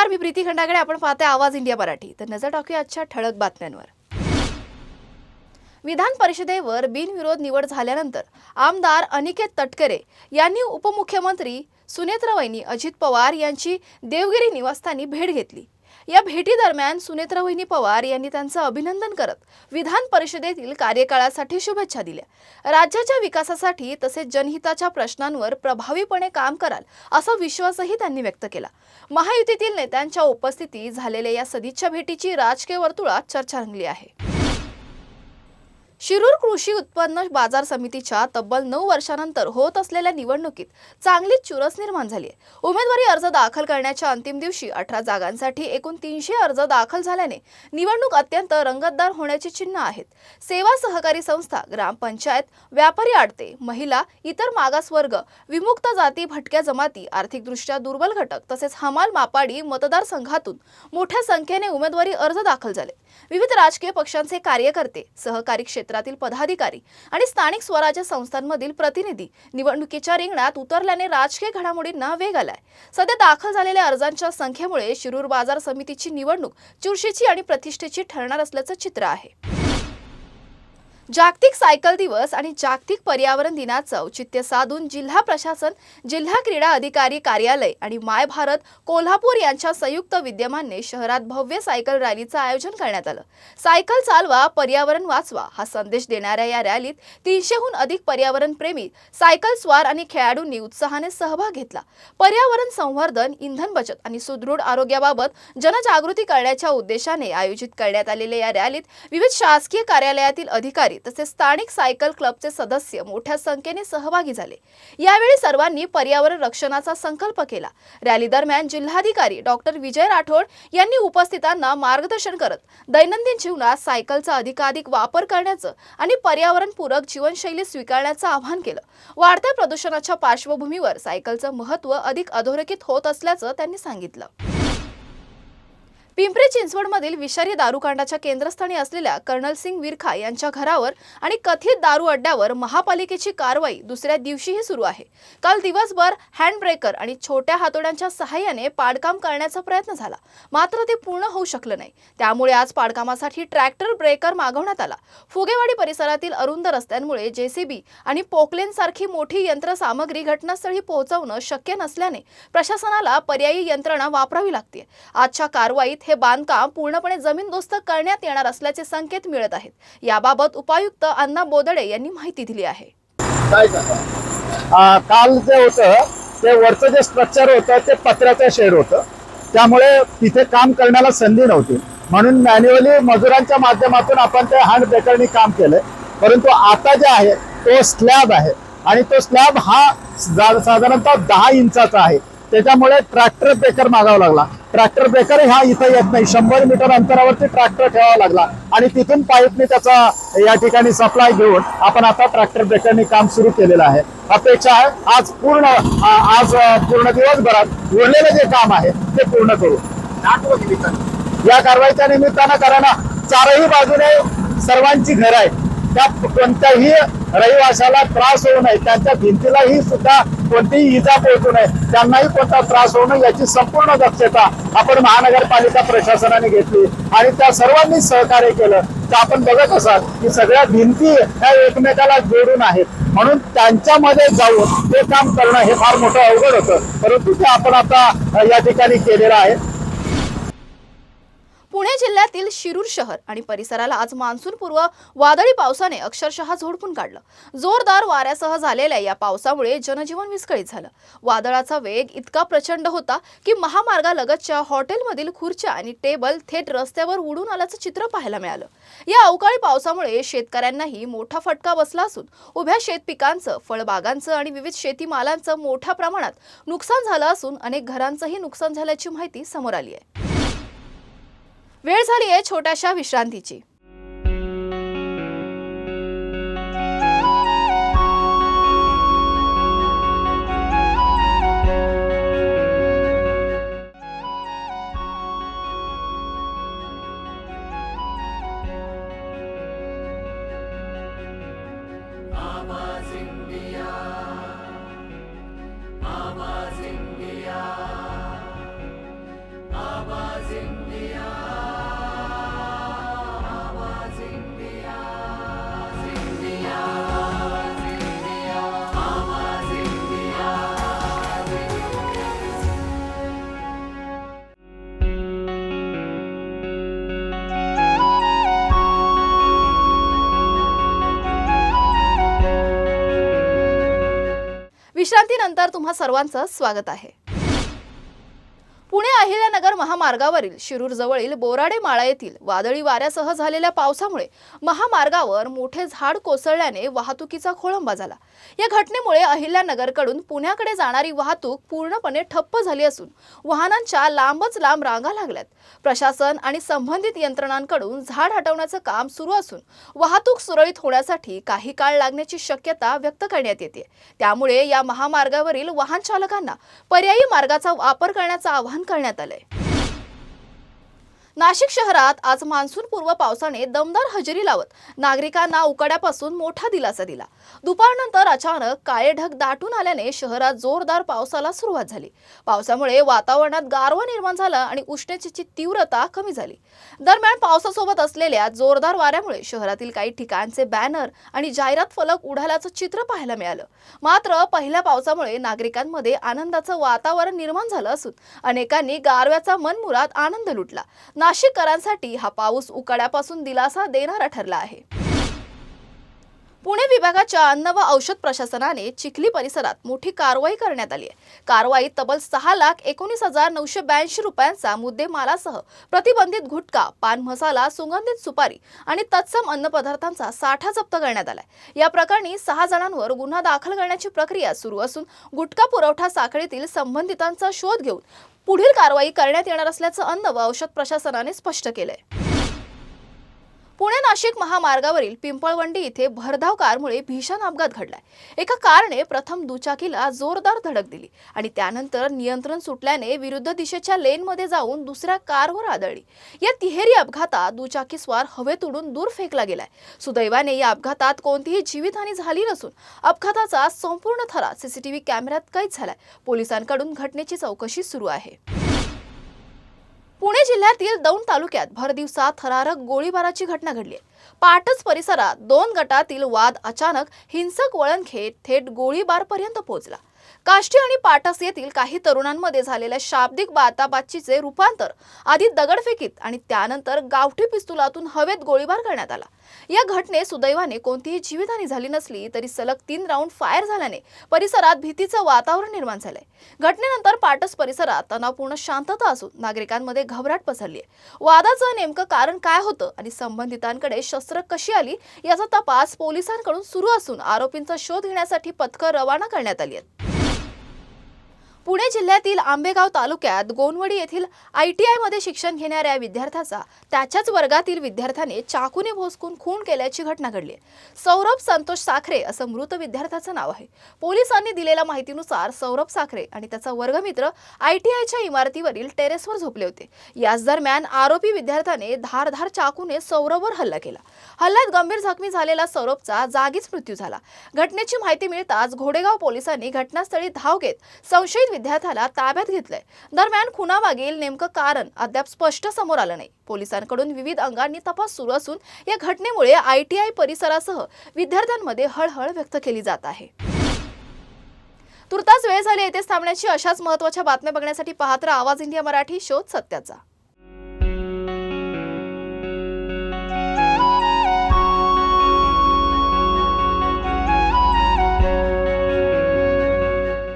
नमस्कार, मी प्रीती खंडागळे. आपण पाहते आवाज इंडिया मराठी. तर नजर टाकूया आजच्या ठळक बातम्यांवर. विधान परिषदेवर बिनविरोध निवड झाल्यानंतर आमदार अनिकेत तटकरे यांनी उपमुख्यमंत्री सुनेत्रावहिनी अजित पवार यांची देवगिरी निवासस्थानी भेट घेतली. या भेटीदरम्यान सुनेत्रावहिनी पवार यांनी त्यांचं अभिनंदन करत विधान परिषदेतील कार्यकाळासाठी शुभेच्छा दिल्या. राज्याच्या विकासासाठी तसेच जनहिताच्या प्रश्नांवर प्रभावीपणे काम कराल असा विश्वासही त्यांनी व्यक्त केला. महायुतीतील नेत्यांच्या उपस्थितीत झालेल्या या सदिच्छा भेटीची राजकीय वर्तुळात चर्चा रंगली आहे. शिरूर कृषी उत्पन्न बाजार समितीच्या तब्बल 9 वर्षांनंतर होत असलेल्या निवडणुकीत चांगलीच चुरस निर्माण झाली आहे. उमेदवारी अर्ज दाखल करण्याच्या अंतिम दिवशी 18 जागांसाठी एकूण 300 अर्ज दाखल झाल्याने निवडणूक अत्यंत रंगतदार होण्याची चिन्ह आहेत. सेवा सहकारी संस्था, ग्रामपंचायत, व्यापारी आडते, महिला, इतर मागासवर्ग, विमुक्त जाती, भटक्या जमाती, आर्थिकदृष्ट्या दुर्बल घटक तसेच हमाल मापाडी मतदारसंघातून मोठ्या संख्येने उमेदवारी अर्ज दाखल झाले. विविध राजकीय पक्षांचे कार्यकर्ते, सहकारी क्षेत्रातील पदाधिकारी आणि स्थानिक स्वराज्य संस्थांमधील प्रतिनिधी निवडणुकीच्या रिंगणात उतरल्याने राजकीय घडामोडींना वेग आलाय. सध्या दाखल झालेल्या अर्जांच्या संख्येमुळे शिरूर बाजार समितीची निवडणूक चुरशीची आणि प्रतिष्ठेची ठरणार असल्याचं चित्र आहे. जागतिक सायकल दिवस आणि जागतिक पर्यावरण दिनाचं औचित्य साधून जिल्हा प्रशासन, जिल्हा क्रीडा अधिकारी कार्यालय आणि माय भारत कोल्हापूर यांच्या संयुक्त विद्यमाने शहरात भव्य सायकल रॅलीचं आयोजन करण्यात आलं. सायकल चालवा, पर्यावरण वाचवा हा संदेश देणाऱ्या या रॅलीत 300हून अधिक पर्यावरण प्रेमी, सायकल स्वार आणि खेळाडूंनी उत्साहाने सहभाग घेतला. पर्यावरण संवर्धन, इंधन बचत आणि सुदृढ आरोग्याबाबत जनजागृती करण्याच्या उद्देशाने आयोजित करण्यात आलेल्या या रॅलीत विविध शासकीय कार्यालयातील अधिकारी तसेच स्थानिक सायकल क्लबचे सदस्य मोठ्या संख्येने सहभागी झाले. यावेळी सर्वांनी पर्यावरण रक्षणाचा संकल्प केला. रॅली दरम्यान जिल्हाधिकारी डॉक्टर विजय राठोड यांनी उपस्थितांना मार्गदर्शन करत दैनंदिन जीवनात सायकलचा अधिकाधिक वापर करण्याचं आणि पर्यावरणपूरक जीवनशैली स्वीकारण्याचं आवाहन केलं. वाढत्या प्रदूषणाच्या पार्श्वभूमीवर सायकलचं महत्त्व अधिक अधोरेखित होत असल्याचं त्यांनी सांगितलं. पिंपरी चिंचवडमधील विषारी दारूकांडाच्या केंद्रस्थानी असलेल्या कर्नल सिंग विरखा यांच्या घरावर आणि कथित दारू अड्ड्यावर महापालिकेची कारवाई दुसऱ्या दिवशीही सुरू आहे. काल दिवसभर हँडब्रेकर आणि छोट्या हातोड्यांच्या सहाय्याने पाडकाम करण्याचा प्रयत्न झाला, मात्र ते पूर्ण होऊ शकलं नाही. त्यामुळे आज पाडकामासाठी ट्रॅक्टर ब्रेकर मागवण्यात आला. फुगेवाडी परिसरातील अरुंद रस्त्यांमुळे जेसीबी आणि पोकलेन सारखी मोठी यंत्रसामग्री घटनास्थळी पोहोचवणं शक्य नसल्याने प्रशासनाला पर्यायी यंत्रणा वापरावी लागते. आजच्या कारवाईत हे बांधकाम पूर्णपणे जमीनदोस्त करण्यात येणार असल्याचे संकेत मिळत आहेत. याबाबत उपायुक्त अण्णा बोदडे यांनी माहिती दिली आहे. काल जे होतं ते वरचं जे स्ट्रक्चर होतं ते पत्र्याचं शेड होतं, त्यामुळे तिथे काम करण्याला संधी नव्हती. म्हणून मॅन्युअली मजुरांच्या माध्यमातून आपण ते हँड ब्रेकरनी काम केलंय. परंतु आता जे आहे तो स्लॅब आहे आणि तो स्लॅब हा साधारणतः 10 इंचाचा आहे. त्याच्यामुळे ट्रॅक्टर ब्रेकर मागावा लागला. ट्रॅक्टर ब्रेकर हा इथं येत नाही. 100 मीटर अंतरावरती ट्रॅक्टर ठेवावा लागला आणि तिथून पाईपने त्याचा या ठिकाणी सप्लाय घेऊन आपण आता ट्रॅक्टर ब्रेकरनी काम सुरू केलेलं आहे. अपेक्षा आहे आज पूर्ण दिवसभरात उरलेलं जे काम आहे ते पूर्ण करू. या कारवाईच्या निमित्तानं कारण चारही बाजूने सर्वांची घरं आहेत, त्या कोणत्याही रहिवाशाला त्रास होऊ नये, त्यांच्या भिंतीलाही सुद्धा कोणतीही इजा पोहोचू नये, त्यांनाही कोणता त्रास होऊ नये याची संपूर्ण दक्षता आपण महानगरपालिका प्रशासनाने घेतली आणि त्या सर्वांनी सहकार्य केलं. तर आपण बघत असाल की सगळ्या भिंती ह्या एकमेकाला जोडून आहेत, म्हणून त्यांच्यामध्ये जाऊन ते काम करणं हे फार मोठं अवघड होतं, परंतु ते आपण आता या ठिकाणी केलेलं आहे. पुणे जिल्ह्यातील शिरूर शहर आणि परिसराला आज मान्सूनपूर्व वादळी पावसाने अक्षरशः झोडपून काढलं. जोरदार वाऱ्यासह झालेल्या या पावसामुळे जनजीवन विस्कळीत झालं. वादळाचा वेग इतका प्रचंड होता की महामार्गालगतच्या हॉटेलमधील खुर्च्या आणि टेबल थेट रस्त्यावर उडून आल्याचं चित्र पाहायला मिळालं. या अवकाळी पावसामुळे शेतकऱ्यांनाही मोठा फटका बसला असून उभ्या शेतपिकांचं, फळबागांचं आणि विविध शेतीमालांचं मोठ्या प्रमाणात नुकसान झालं असून अनेक घरांचंही नुकसान झाल्याची माहिती समोर आली आहे. वेळ झाली आहे छोट्याशा विश्रांतीची. आवाज इंडिया, आवाज इंडिया. विश्रांतीनंतर तुम्हा सर्वांचं स्वागत आहे। पुणे अहिल्यानगर महामार्गावरील शिरूर जवळील बोराडे माळा येथील वादळी वाऱ्यासह झालेल्या पावसामुळे महामार्गावर मोठे झाड कोसळल्याने वाहतुकीचा खोळंबा झाला। या घटनेमुळे अहिल्यानगरकडून पुण्याकडे जाणारी वाहतूक पूर्णपणे ठप्प झाली असून वाहनांच्या लांबच लांब रांगा लागल्यात। प्रशासन आणि संबंधित यंत्रणांकडून झाड हटवण्याचं काम सुरू असून वाहतूक सुरळीत होण्यासाठी काही काळ लागण्याची शक्यता व्यक्त करण्यात येते। त्यामुळे या महामार्गावरील वाहन चालकांना पर्यायी मार्गाचा वापर करण्याचं आवाहन करण्यात आले। नाशिक शहरात आज मान्सूनपूर्व पावसाने दमदार हजेरी लावत नागरिकांना उकाड्यापासून मोठा दिलासा दिला। दुपारनंतर अचानक काळे ढग दाटून आल्याने शहरात जोरदार पावसाला सुरुवात झाली। पावसामुळे वातावरणात गारवा निर्माण झाला आणि उष्णतेची तीव्रता कमी झाली। दरम्यान पावसासोबत असलेल्या जोरदार वाऱ्यामुळे शहरातील काही ठिकाणचे बॅनर आणि जाहिरात फलक उडाल्याचं चित्र पाहायला मिळालं। मात्र पहिल्या पावसामुळे नागरिकांमध्ये आनंदाचं वातावरण निर्माण झालं असून अनेकांनी गारव्याचा मनमुराद आनंद लुटला। नाशिककरांसाठी हा पाऊस उकाड्यापासून दिलासा देणारा ठरला आहे। पुणे विभागाच्या अन्न व औषध प्रशासनाने चिखली परिसरात मोठी कारवाई करण्यात आली आहे। कारवाईत तब्बल 6,19,982 रुपयांचा मुद्देमालासह प्रतिबंधित गुटखा, पान मसाला, सुगंधित सुपारी आणि तत्सम अन्नपदार्थांचा साठा जप्त करण्यात आलाय। या प्रकरणी 6 जणांवर गुन्हा दाखल करण्याची प्रक्रिया सुरू असून गुटखा पुरवठा साखळीतील संबंधितांचा शोध घेऊन पुढील कारवाई करण्यात येणार असल्याचं अन्न व औषध प्रशासनाने स्पष्ट केलंय। पुणे नाशिक महामार्गावरील पिंपळवंडी इथे भरधाव कारमुळे भीषण अपघात घडलाय। एका कारने प्रथम दुचाकीला जोरदार धडक दिली आणि त्यानंतर नियंत्रण सुटल्याने विरुद्ध दिशेच्या लेनमध्ये जाऊन दुसऱ्या कारवर आदळली। या तिहेरी अपघातात दुचाकीस्वार हवेत उडून दूर फेकला गेलाय। सुदैवाने या अपघातात कोणतीही जीवितहानी झाली नसून अपघाताचा संपूर्ण थरा सीसीटीव्ही कॅमेऱ्यात कैद झालाय। पोलिसांकडून घटनेची चौकशी सुरू आहे। पुणे जिल्ह्यातील दौंड तालुक्यात भर दिवसात थरारक गोळीबाराची घटना घडली आहे। पाटस परिसरात 2 गटातील वाद अचानक हिंसक वळण घेत थेट गोळीबारपर्यंत पोहोचला। काष्टी आणि पाटस येथील काही तरुणांमध्ये झालेल्या शाब्दिक बाताबातचीचे रूपांतर आधी दगडफेकीत आणि त्यानंतर गावठी पिस्तुलातून हवेत गोळीबार करण्यात आला। या घटनेत सुदैवाने कोणतीही जीवितहानी झाली नसली तरी सलग 3 राऊंड फायर झाल्याने परिसरात भीतीचं वातावरण निर्माण झालंय। घटनेनंतर पाटस परिसरात तणावपूर्ण शांतता असून नागरिकांमध्ये घबराट पसरली आहे। वादाचं नेमकं कारण काय होतं आणि संबंधितांकडे शस्त्र कशी आली याचा तपास पोलिसांकडून सुरू असून आरोपींचा शोध घेण्यासाठी पथकं रवाना करण्यात आली आहेत। पुणे जिल्ह्यातील आंबेगाव तालुक्यात गोनवडी येथील ITI मध्ये शिक्षण घेणाऱ्या विद्यार्थ्याचा त्याच्याच वर्गातील विद्यार्थ्याने चाकूने भोसकून खून केल्याची घटना घडली आहे। सौरभ संतोष साखरे असं मृत विद्यार्थ्याचं नाव आहे। पोलिसांनी दिलेल्या माहितीनुसार सौरभ साखरे आणि त्याचा वर्गमित्र ITIच्या इमारतीवरील टेरेसवर झोपले होते। याच दरम्यान आरोपी विद्यार्थ्याने धारधार चाकूने सौरभवर हल्ला केला। हल्ल्यात गंभीर जखमी झालेला सौरभचा जागीच मृत्यू झाला। घटनेची माहिती मिळताच घोडेगाव पोलिसांनी घटनास्थळी धाव घेत संशयित विद्यार्थ्याला ताब्यात घेतलंय। दरम्यान खुनामागील नेमकं कारण अद्याप स्पष्ट समोर आलं नाही। पोलिसांकडून विविध अंगांनी तपास सुरू असून या घटनेमुळे ITI परिसरासह विद्यार्थ्यांमध्ये हळहळ व्यक्त केली जात आहे। तुर्तास वेळ झाली येथेच थांबण्याची। अशाच महत्त्वाच्या बातम्या बघण्यासाठी पाहत राहा आवाज इंडिया मराठी, शोध सत्याचा।